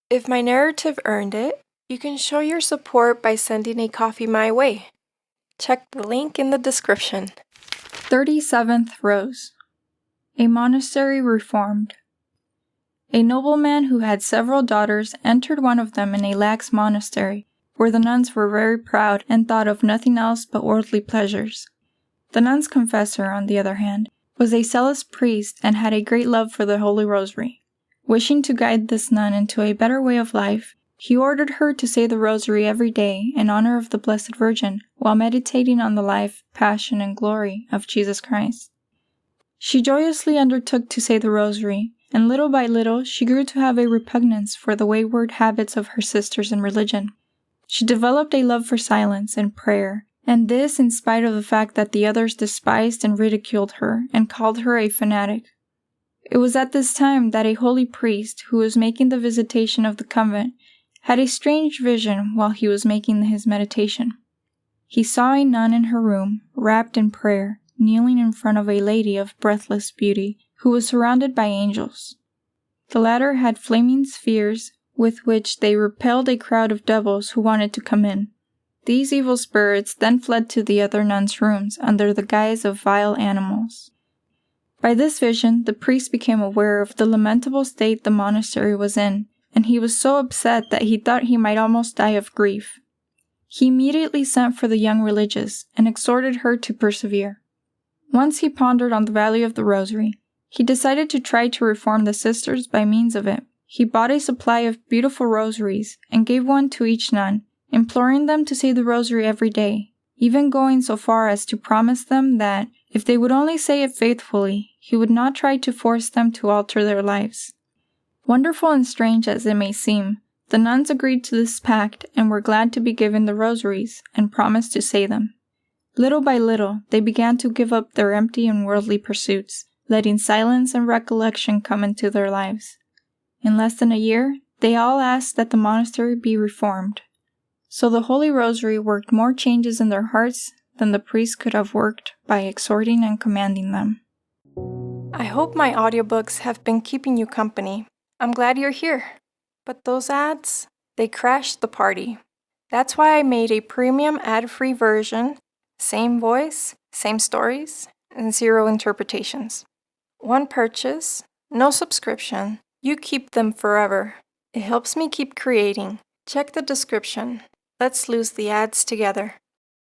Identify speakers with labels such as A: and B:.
A: If my narrative earned it, you can show your support by sending a coffee my way. Check the link in the description.
B: 37th Rose. A monastery reformed. A nobleman who had several daughters entered one of them in a lax monastery, where the nuns were very proud and thought of nothing else but worldly pleasures. The nun's confessor, on the other hand, was a zealous priest and had a great love for the Holy Rosary. Wishing to guide this nun into a better way of life, he ordered her to say the Rosary every day in honor of the Blessed Virgin, while meditating on the life, passion, and glory of Jesus Christ. She joyously undertook to say the Rosary, and little by little she grew to have a repugnance for the wayward habits of her sisters in religion. She developed a love for silence and prayer, and this in spite of the fact that the others despised and ridiculed her and called her a fanatic. It was at this time that a holy priest, who was making the visitation of the convent, had a strange vision while he was making his meditation. He saw a nun in her room, wrapped in prayer, kneeling in front of a lady of breathless beauty, who was surrounded by angels. The latter had flaming spheres, with which they repelled a crowd of devils who wanted to come in. These evil spirits then fled to the other nuns' rooms under the guise of vile animals. By this vision, the priest became aware of the lamentable state the monastery was in, and he was so upset that he thought he might almost die of grief. He immediately sent for the young religious and exhorted her to persevere. Once he pondered on the value of the Rosary. He decided to try to reform the sisters by means of it. He bought a supply of beautiful rosaries and gave one to each nun, imploring them to say the Rosary every day, even going so far as to promise them that, if they would only say it faithfully, he would not try to force them to alter their lives. Wonderful and strange as it may seem, the nuns agreed to this pact and were glad to be given the rosaries and promised to say them. Little by little, they began to give up their empty and worldly pursuits, letting silence and recollection come into their lives. In less than a year, they all asked that the monastery be reformed. So the Holy Rosary worked more changes in their hearts than the priest could have worked by exhorting and commanding them.
A: I hope my audiobooks have been keeping you company. I'm glad you're here. But those ads, they crashed the party. That's why I made a premium ad-free version, same voice, same stories, and 0 interpretations. One purchase, no subscription. You keep them forever. It helps me keep creating. Check the description. Let's lose the ads together.